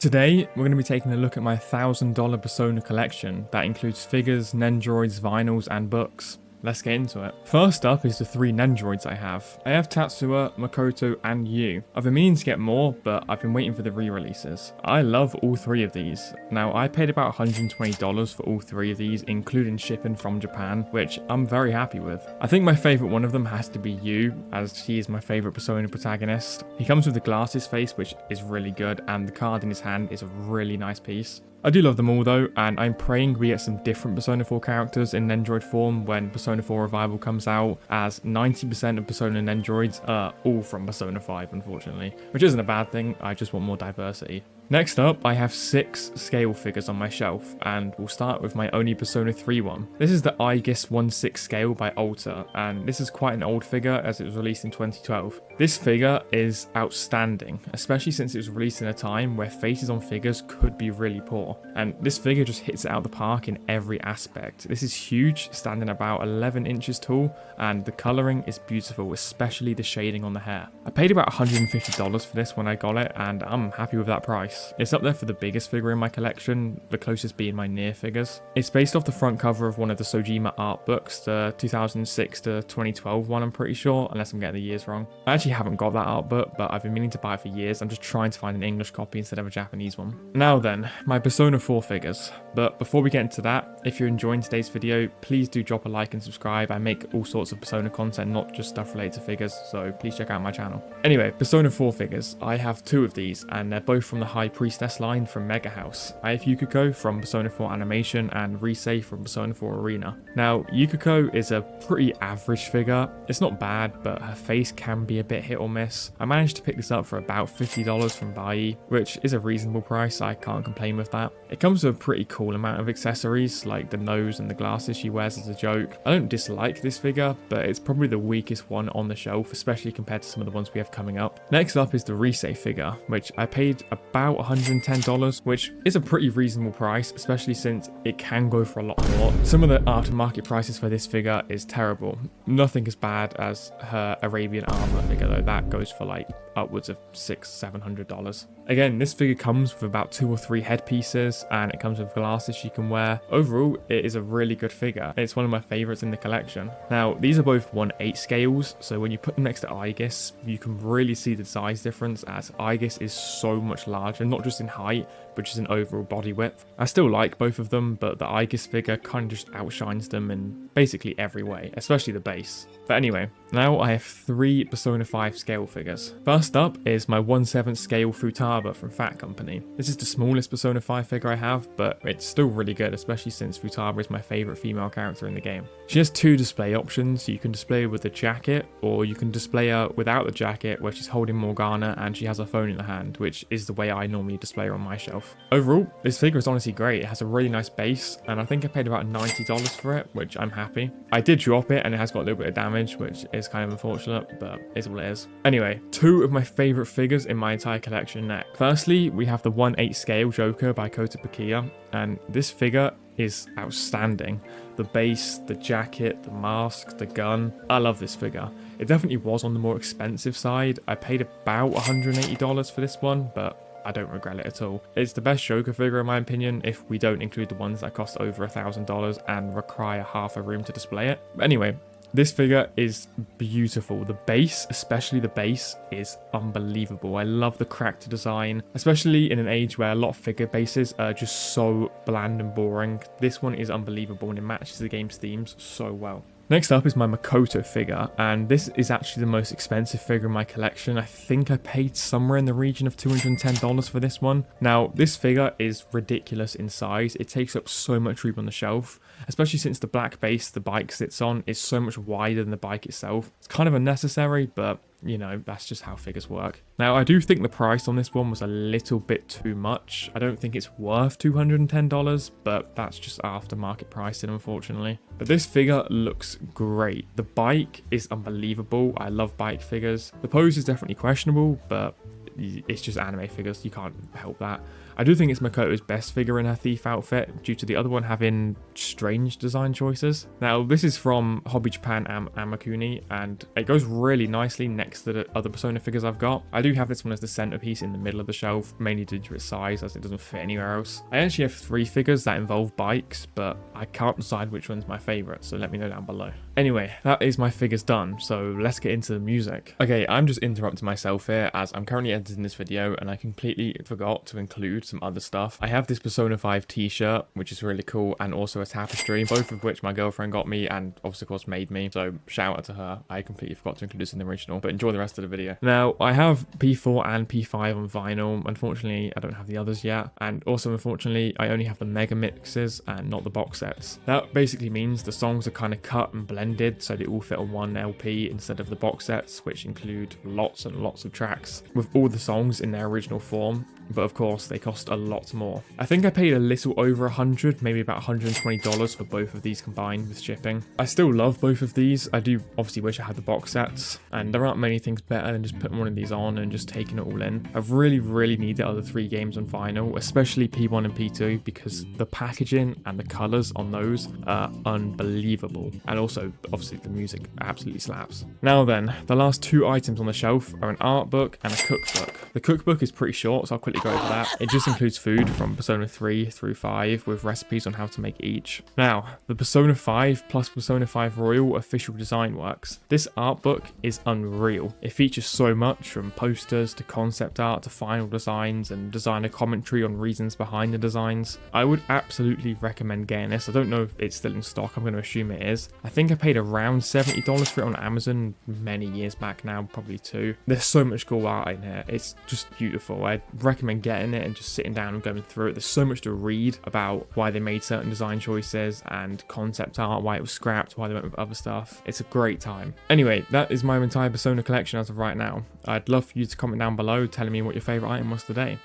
Today, we're going to be taking a look at my $1,000 Persona collection that includes figures, Nendoroids, vinyls, and books. Let's get into it. First up is the 3 Nendoroids I have. I have Tatsuya, Makoto, and Yu. I've been meaning to get more, but I've been waiting for the re-releases. I love all 3 of these. Now, I paid about $120 for all 3 of these, including shipping from Japan, which I'm very happy with. I think my favourite one of them has to be Yu, as he is my favourite Persona protagonist. He comes with the glasses face, which is really good, and the card in his hand is a really nice piece. I do love them all though, and I'm praying we get some different Persona 4 characters in Nendoroid form when Persona 4 Revival comes out, as 90% of Persona Nendoroids are all from Persona 5 unfortunately, which isn't a bad thing, I just want more diversity. Next up, I have 6 scale figures on my shelf, and we'll start with my only Persona 3 one. This is the Aegis 1/6 scale by Alter, and this is quite an old figure as it was released in 2012. This figure is outstanding, especially since it was released in a time where faces on figures could be really poor, and this figure just hits it out of the park in every aspect. This is huge, standing about 11 inches tall, and the colouring is beautiful, especially the shading on the hair. I paid about $150 for this when I got it, and I'm happy with that price. It's up there for the biggest figure in my collection, the closest being my near figures. It's based off the front cover of one of the Sojima art books, the 2006 to 2012 one I'm pretty sure, unless I'm getting the years wrong. I actually haven't got that art book, but I've been meaning to buy it for years. I'm just trying to find an English copy instead of a Japanese one. Now then, my Persona 4 figures. But before we get into that, if you're enjoying today's video, please do drop a like and subscribe. I make all sorts of Persona content, not just stuff related to figures, so please check out my channel. Anyway, Persona 4 figures. I have 2 of these, and they're both from the High Priestess line from Mega House. I have Yukiko from Persona 4 Animation and Rise from Persona 4 Arena. Now, Yukiko is a pretty average figure. It's not bad, but her face can be a bit hit or miss. I managed to pick this up for about $50 from Bai, which is a reasonable price, I can't complain with that. It comes with a pretty cool amount of accessories, like the nose and the glasses she wears as a joke. I don't dislike this figure, but it's probably the weakest one on the shelf, especially compared to some of the ones we have coming up. Next up is the Rise figure, which I paid about $110, which is a pretty reasonable price, especially since it can go for a lot more. Some of the aftermarket prices for this figure is terrible. Nothing as bad as her Arabian armor figure though, that goes for like upwards of $600-700. Again, this figure comes with about 2 or 3 headpieces, and it comes with glasses she can wear. Overall, it is a really good figure. It's one of my favorites in the collection. Now, these are both 1/8 scales, so when you put them next to Aegis, you can really see the size difference, as Aegis is so much larger, not just in height, but just in overall body width. I still like both of them, but the Aegis figure kind of just outshines them in basically every way, especially the base. But anyway, now I have 3 Persona 5 scale figures. First up is my 1/7 scale Futaba from Fat Company. This is the smallest Persona 5 figure I have, but it's still really good, especially since Futaba is my favourite female character in the game. She has 2 display options. You can display her with the jacket, or you can display her without the jacket, where she's holding Morgana and she has her phone in her hand, which is the way I normally display her on my shelf. Overall, this figure is honestly great. It has a really nice base, and I think I paid about $90 for it, which I'm happy. I did drop it, and it has got a little bit of damage, which is kind of unfortunate, but it's what it is. Anyway, 2 of my favourite figures in my entire collection next. Firstly, we have the 1/8 scale Joker by Kota Pakia, and this figure is outstanding. The base, the jacket, the mask, the gun. I love this figure. It definitely was on the more expensive side. I paid about $180 for this one, but I don't regret it at all. It's the best Joker figure in my opinion, if we don't include the ones that cost over $1,000 and require half a room to display it. But anyway, this figure is beautiful. The base, especially the base, is unbelievable. I love the character design, especially in an age where a lot of figure bases are just so bland and boring. This one is unbelievable, and it matches the game's themes so well. Next up is my Makoto figure, and this is actually the most expensive figure in my collection. I think I paid somewhere in the region of $210 for this one. Now, this figure is ridiculous in size. It takes up so much room on the shelf, especially since the black base the bike sits on is so much wider than the bike itself. It's kind of unnecessary, but you know, that's just how figures work. Now, I do think the price on this one was a little bit too much. I don't think it's worth $210, but that's just aftermarket pricing, unfortunately. But this figure looks great. The bike is unbelievable. I love bike figures. The pose is definitely questionable, but it's just anime figures. You can't help that. I do think it's Makoto's best figure in her thief outfit, due to the other one having strange design choices. Now, this is from Hobby Japan and Amakuni, and it goes really nicely next to the other Persona figures I've got. I do have this one as the centerpiece in the middle of the shelf, mainly due to its size, as it doesn't fit anywhere else. I actually have 3 figures that involve bikes, but I can't decide which one's my favorite, so let me know down below. Anyway, that is my figures done, so let's get into the music. Okay, I'm just interrupting myself here as I'm currently editing this video and I completely forgot to include some other stuff. I have this Persona 5 t-shirt, which is really cool, and also a tapestry, both of which my girlfriend got me and obviously of course made me, so shout out to her. I completely forgot to include this in the original, but enjoy the rest of the video. Now, I have P4 and P5 on vinyl. Unfortunately, I don't have the others yet, and also unfortunately, I only have the mega mixes and not the box sets. That basically means the songs are kind of cut and blended so they all fit on one LP instead of the box sets, which include lots and lots of tracks with all the songs in their original form, but of course they cost a lot more. I think I paid a little over $100, maybe about $120 for both of these combined with shipping. I still love both of these. I do obviously wish I had the box sets, and there aren't many things better than just putting one of these on and just taking it all in. I really need the other 3 games on vinyl, especially P1 and P2, because the packaging and the colors on those are unbelievable, and also obviously the music absolutely slaps. Now then, the last 2 items on the shelf are an art book and a cookbook. The cookbook is pretty short, so I'll quickly go over that. It just includes food from Persona 3 through 5 with recipes on how to make each. Now, the Persona 5 plus Persona 5 Royal official design works. This art book is unreal. It features so much, from posters to concept art to final designs and designer commentary on reasons behind the designs. I would absolutely recommend getting this. I don't know if it's still in stock. I'm going to assume it is. I think I paid around $70 for it on Amazon many years back now, probably 2. There's so much cool art in here. It's just beautiful. I'd recommend getting it and just sitting down and going through it. There's so much to read about why they made certain design choices and concept art, why it was scrapped, why they went with other stuff. It's a great time. Anyway, that is my entire Persona collection as of right now. I'd love for you to comment down below telling me what your favorite item was today.